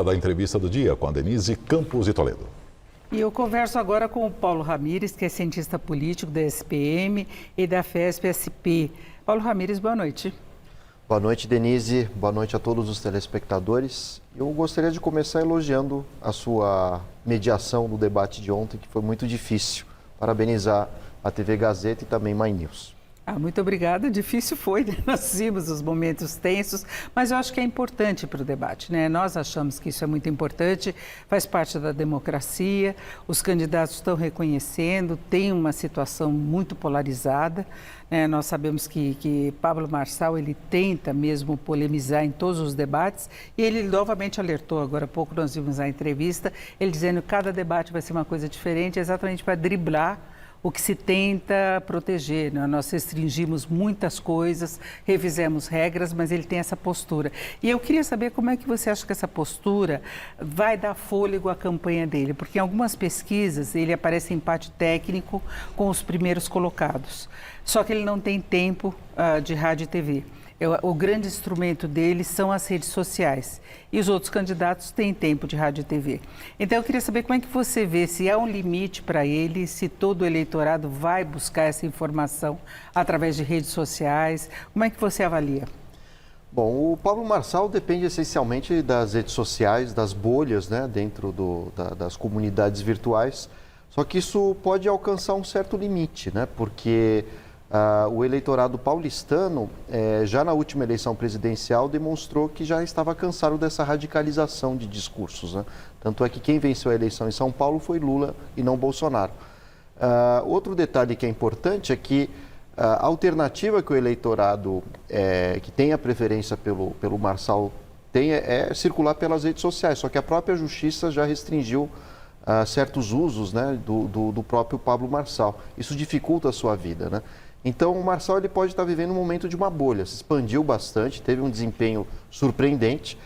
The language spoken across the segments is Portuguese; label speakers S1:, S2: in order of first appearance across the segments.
S1: Da entrevista do dia com a Denise Campos de Toledo.
S2: E eu converso agora com o Paulo Ramires, que é cientista político da SPM e da FESP-SP. Paulo Ramires, boa noite.
S3: Boa noite, Denise. Boa noite a todos os telespectadores. Eu gostaria de começar elogiando a sua mediação no debate de ontem, que foi muito difícil. Parabenizar a TV Gazeta e também My News.
S2: Muito obrigada. Difícil foi, né? Nós vimos os momentos tensos, mas eu acho que é importante para o debate, né? Nós achamos que isso é muito importante, faz parte da democracia, os candidatos estão reconhecendo, tem uma situação muito polarizada, né? Nós sabemos que Pablo Marçal, ele tenta mesmo polemizar em todos os debates e ele novamente alertou, agora há pouco nós vimos a entrevista, ele dizendo que cada debate vai ser uma coisa diferente, exatamente para driblar o que se tenta proteger, né? Nós restringimos muitas coisas, revisemos regras, mas ele tem essa postura. E eu queria saber como é que você acha que essa postura vai dar fôlego à campanha dele, porque em algumas pesquisas ele aparece em empate técnico com os primeiros colocados, só que ele não tem tempo de rádio e TV. O grande instrumento dele são as redes sociais e os outros candidatos têm tempo de rádio e TV. Então eu queria saber como é que você vê, se há um limite para ele, se todo o eleitorado vai buscar essa informação através de redes sociais, como é que você avalia?
S3: Bom, o Pablo Marçal depende essencialmente das redes sociais, das bolhas, né, dentro das comunidades virtuais, só que isso pode alcançar um certo limite, né, porque o eleitorado paulistano, já na última eleição presidencial, demonstrou que já estava cansado dessa radicalização de discursos, né? Tanto é que quem venceu a eleição em São Paulo foi Lula e não Bolsonaro. Outro detalhe que é importante é que a alternativa que o eleitorado que tem a preferência pelo Marçal tem é circular pelas redes sociais, só que a própria justiça já restringiu certos usos, né, do próprio Pablo Marçal. Isso dificulta a sua vida, né? Então, o Marçal ele pode estar vivendo um momento de uma bolha, se expandiu bastante, teve um desempenho surpreendente,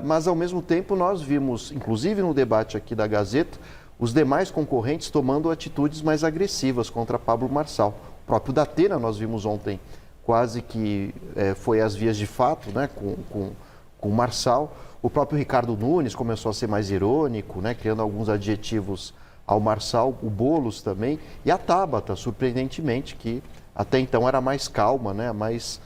S3: mas, ao mesmo tempo, nós vimos, inclusive no debate aqui da Gazeta, os demais concorrentes tomando atitudes mais agressivas contra Pablo Marçal. O próprio Datena, nós vimos ontem, quase que foi às vias de fato, né, com o Marçal. O próprio Ricardo Nunes começou a ser mais irônico, né, criando alguns adjetivos ao Marçal, o Boulos também, e a Tabata, surpreendentemente, que até então era mais calma, né, mais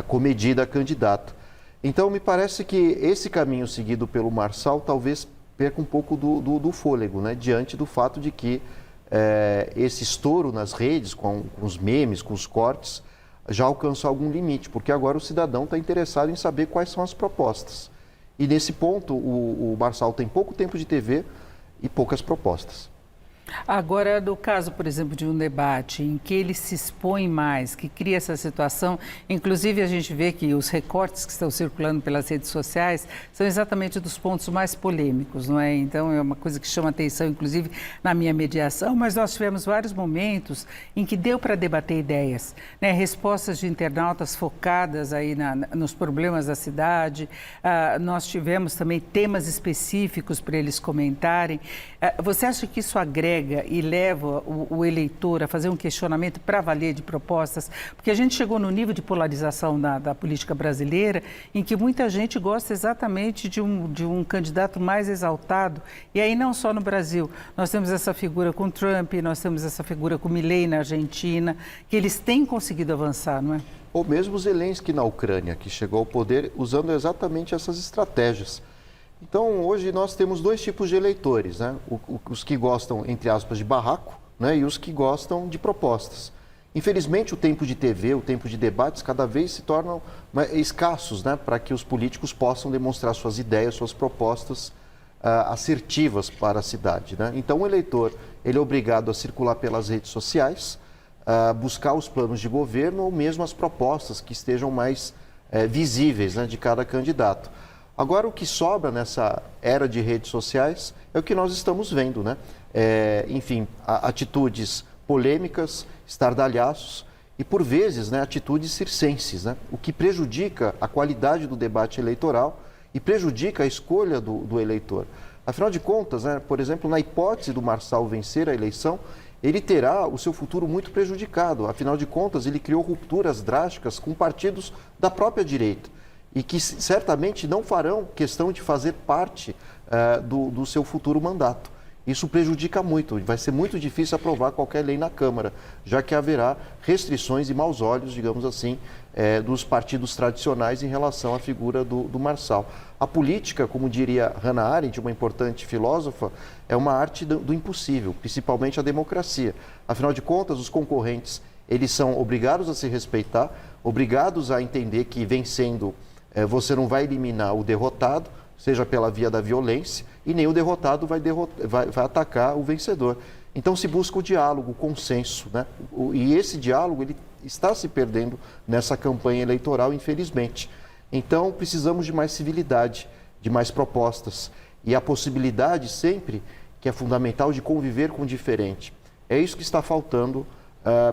S3: comedida a candidata. Então, me parece que esse caminho seguido pelo Marçal talvez perca um pouco do fôlego, né, diante do fato de que esse estouro nas redes, com os memes, com os cortes, já alcançou algum limite, porque agora o cidadão está interessado em saber quais são as propostas. E nesse ponto, o Marçal tem pouco tempo de TV e poucas propostas.
S2: Agora, no caso, por exemplo, de um debate em que ele se expõe mais, que cria essa situação, inclusive a gente vê que os recortes que estão circulando pelas redes sociais são exatamente dos pontos mais polêmicos, não é? Então, é uma coisa que chama atenção, inclusive, na minha mediação, mas nós tivemos vários momentos em que deu para debater ideias, né? Respostas de internautas focadas aí nos problemas da cidade, nós tivemos também temas específicos para eles comentarem. Você acha que isso agrega e leva o eleitor a fazer um questionamento para valer de propostas? Porque a gente chegou no nível de polarização da política brasileira em que muita gente gosta exatamente de um candidato mais exaltado. E aí não só no Brasil, nós temos essa figura com Trump, nós temos essa figura com Milei na Argentina, que eles têm conseguido avançar, não é?
S3: Ou mesmo Zelensky na Ucrânia, que chegou ao poder usando exatamente essas estratégias. Então, hoje nós temos dois tipos de eleitores, né? Os que gostam, entre aspas, de barraco, né? E os que gostam de propostas. Infelizmente, o tempo de TV, o tempo de debates, cada vez se tornam escassos, né? Para que os políticos possam demonstrar suas ideias, suas propostas assertivas para a cidade, né? Então, o eleitor ele é obrigado a circular pelas redes sociais, buscar os planos de governo ou mesmo as propostas que estejam mais visíveis, né, de cada candidato. Agora, o que sobra nessa era de redes sociais é o que nós estamos vendo, né? Enfim, atitudes polêmicas, estardalhaços e, por vezes, né, atitudes circenses, né? O que prejudica a qualidade do debate eleitoral e prejudica a escolha do eleitor. Afinal de contas, né, por exemplo, na hipótese do Marçal vencer a eleição, ele terá o seu futuro muito prejudicado. Afinal de contas, ele criou rupturas drásticas com partidos da própria direita. e que certamente não farão questão de fazer parte do seu futuro mandato. Isso prejudica muito, vai ser muito difícil aprovar qualquer lei na Câmara, já que haverá restrições e maus olhos, digamos assim, dos partidos tradicionais em relação à figura do Marçal. A política, como diria Hannah Arendt, uma importante filósofa, é uma arte do impossível, principalmente a democracia. Afinal de contas, os concorrentes, eles são obrigados a se respeitar, obrigados a entender que vencendo você não vai eliminar o derrotado, seja pela via da violência, e nem o derrotado vai atacar o vencedor. Então se busca o diálogo, o consenso, né? E esse diálogo ele está se perdendo nessa campanha eleitoral, infelizmente. Então precisamos de mais civilidade, de mais propostas e a possibilidade sempre, que é fundamental, de conviver com o diferente. É isso que está faltando,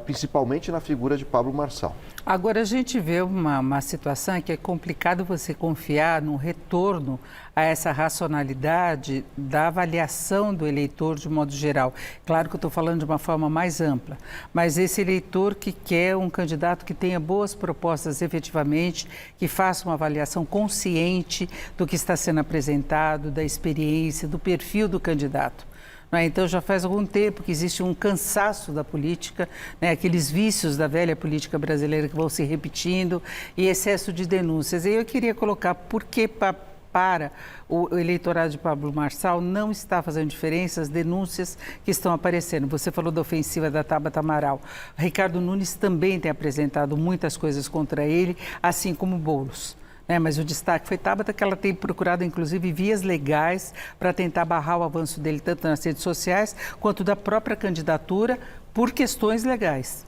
S3: principalmente na figura de Pablo Marçal.
S2: Agora, a gente vê uma situação em que é complicado você confiar no retorno a essa racionalidade da avaliação do eleitor de modo geral. Claro que eu estou falando de uma forma mais ampla, mas esse eleitor que quer um candidato que tenha boas propostas efetivamente, que faça uma avaliação consciente do que está sendo apresentado, da experiência, do perfil do candidato. Então, já faz algum tempo que existe um cansaço da política, aqueles vícios da velha política brasileira que vão se repetindo e excesso de denúncias. E eu queria colocar por que para o eleitorado de Pablo Marçal não está fazendo diferença as denúncias que estão aparecendo. Você falou da ofensiva da Tabata Amaral. O Ricardo Nunes também tem apresentado muitas coisas contra ele, assim como Boulos. Mas o destaque foi Tabata, que ela tem procurado, inclusive, vias legais para tentar barrar o avanço dele, tanto nas redes sociais quanto da própria candidatura, por questões legais.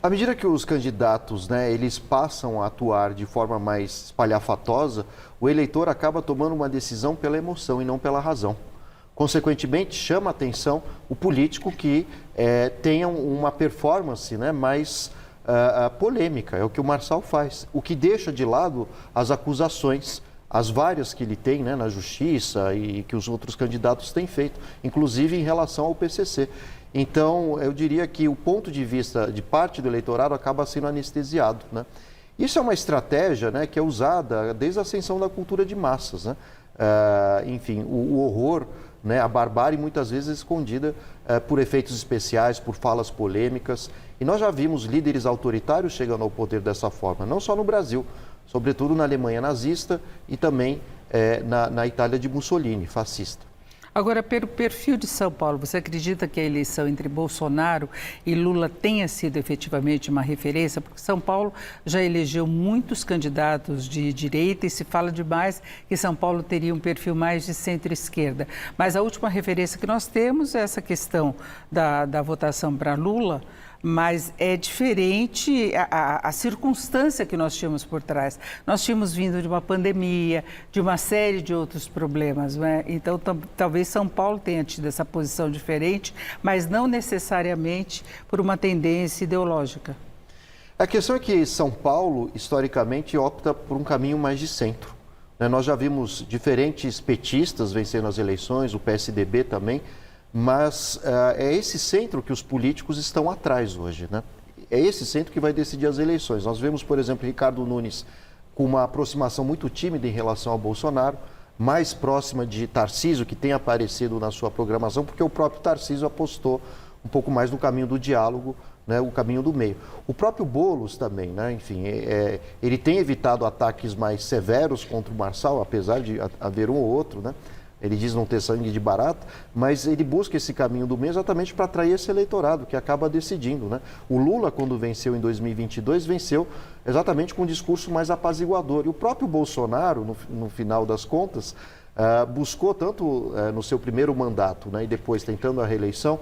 S3: À medida que os candidatos, eles passam a atuar de forma mais espalhafatosa, o eleitor acaba tomando uma decisão pela emoção e não pela razão. Consequentemente, chama a atenção o político que tenha uma performance mais polêmica, é o que o Marçal faz, o que deixa de lado as acusações, as várias que ele tem na justiça e que os outros candidatos têm feito, inclusive em relação ao PCC. Então, eu diria que o ponto de vista de parte do eleitorado acaba sendo anestesiado. Isso é uma estratégia que é usada desde a ascensão da cultura de massas. Enfim, o horror, a barbárie muitas vezes escondida por efeitos especiais, por falas polêmicas. E nós já vimos líderes autoritários chegando ao poder dessa forma, não só no Brasil, sobretudo na Alemanha nazista e também na Itália de Mussolini, fascista.
S2: Agora, pelo perfil de São Paulo, você acredita que a eleição entre Bolsonaro e Lula tenha sido efetivamente uma referência? Porque São Paulo já elegeu muitos candidatos de direita e se fala demais que São Paulo teria um perfil mais de centro-esquerda. Mas a última referência que nós temos é essa questão da votação para Lula, mas é diferente a circunstância que nós tínhamos por trás. Nós tínhamos vindo de uma pandemia, de uma série de outros problemas, Então, talvez São Paulo tenha tido essa posição diferente, mas não necessariamente por uma tendência ideológica.
S3: A questão é que São Paulo, historicamente, opta por um caminho mais de centro. Nós já vimos diferentes petistas vencendo as eleições, o PSDB também, mas é esse centro que os políticos estão atrás hoje, É esse centro que vai decidir as eleições. Nós vemos, por exemplo, Ricardo Nunes com uma aproximação muito tímida em relação ao Bolsonaro, mais próxima de Tarcísio, que tem aparecido na sua programação, porque o próprio Tarcísio apostou um pouco mais no caminho do diálogo, o caminho do meio. O próprio Boulos também, enfim, ele tem evitado ataques mais severos contra o Marçal, apesar de haver um ou outro, Ele diz não ter sangue de barata, mas ele busca esse caminho do meio exatamente para atrair esse eleitorado que acaba decidindo. O Lula, quando venceu em 2022, venceu exatamente com um discurso mais apaziguador. E o próprio Bolsonaro, no final das contas, buscou tanto no seu primeiro mandato e depois tentando a reeleição,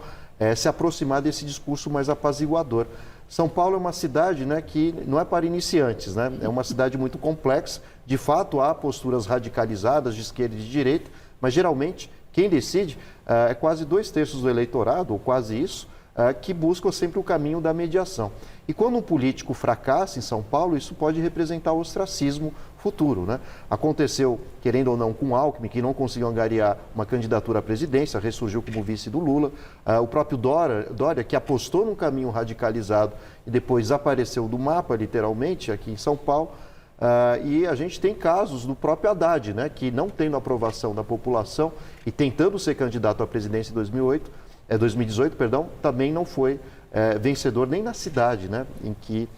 S3: se aproximar desse discurso mais apaziguador. São Paulo é uma cidade que não é para iniciantes, É uma cidade muito complexa. De fato, há posturas radicalizadas de esquerda e de direita, mas geralmente quem decide é quase 2/3 do eleitorado, ou quase isso, que buscam sempre o caminho da mediação. E quando um político fracassa em São Paulo, isso pode representar o ostracismo futuro. Aconteceu, querendo ou não, com Alckmin, que não conseguiu angariar uma candidatura à presidência, ressurgiu como vice do Lula. O próprio Dória, que apostou num caminho radicalizado e depois desapareceu do mapa, literalmente, aqui em São Paulo. E a gente tem casos do próprio Haddad, né, que não tendo aprovação da população e tentando ser candidato à presidência em 2018, também não foi vencedor nem na cidade, né, em que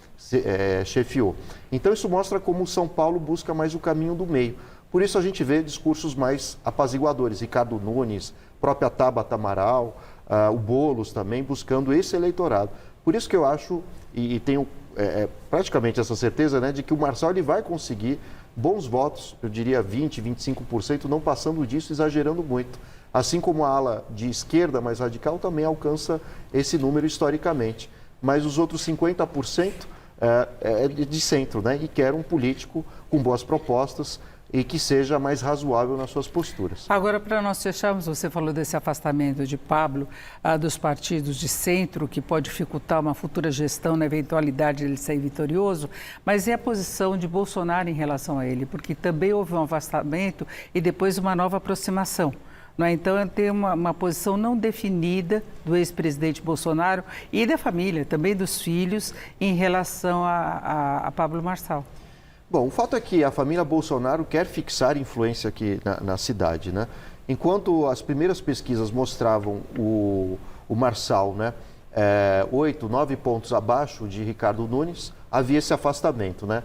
S3: chefiou. Então isso mostra como o São Paulo busca mais o caminho do meio. Por isso a gente vê discursos mais apaziguadores. Ricardo Nunes, própria Tabata Amaral, o Boulos também buscando esse eleitorado. Por isso que eu acho e tenho praticamente essa certeza, né, de que o Marçal ele vai conseguir bons votos, eu diria 20%, 25%, não passando disso, exagerando muito. Assim como a ala de esquerda mais radical também alcança esse número historicamente. Mas os outros 50% é de centro, né, e quer um político com boas propostas e que seja mais razoável nas suas posturas.
S2: Agora, para nós fecharmos, você falou desse afastamento de Pablo dos partidos de centro, que pode dificultar uma futura gestão na eventualidade de ele sair vitorioso, mas e a posição de Bolsonaro em relação a ele? Porque também houve um afastamento e depois uma nova aproximação. Não é? Então, tem uma posição não definida do ex-presidente Bolsonaro e da família, também dos filhos, em relação a Pablo Marçal.
S3: Bom, o fato é que a família Bolsonaro quer fixar influência aqui na cidade, né? Enquanto as primeiras pesquisas mostravam o Marçal, né, 8, 9 pontos abaixo de Ricardo Nunes, havia esse afastamento, né?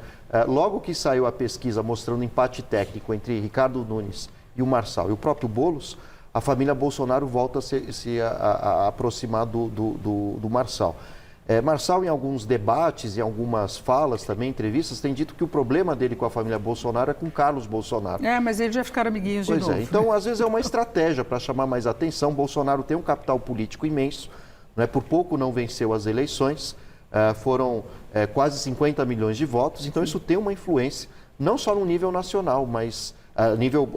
S3: Logo que saiu a pesquisa mostrando empate técnico entre Ricardo Nunes e o Marçal e o próprio Boulos, a família Bolsonaro volta a se aproximar do Marçal. Marçal, em alguns debates, em algumas falas também, entrevistas, tem dito que o problema dele com a família Bolsonaro é com Carlos Bolsonaro.
S2: Mas eles já ficaram amiguinhos de novo.
S3: Pois é, então às vezes é uma estratégia para chamar mais atenção. Bolsonaro tem um capital político imenso, né? Por pouco não venceu as eleições, foram quase 50 milhões de votos, então isso tem uma influência, não só no nível nacional, mas a nível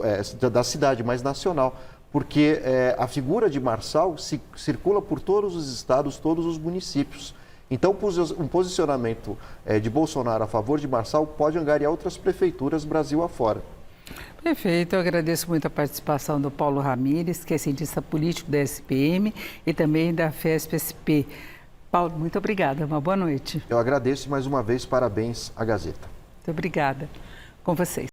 S3: da cidade, mas nacional. Porque a figura de Marçal circula por todos os estados, todos os municípios. Então, um posicionamento de Bolsonaro a favor de Marçal pode angariar outras prefeituras Brasil afora.
S2: Perfeito, eu agradeço muito a participação do Paulo Ramires, que é cientista político da SPM e também da FESP-SP. Paulo, muito obrigada, uma boa noite.
S3: Eu agradeço mais uma vez, parabéns à Gazeta.
S2: Muito obrigada. Com vocês.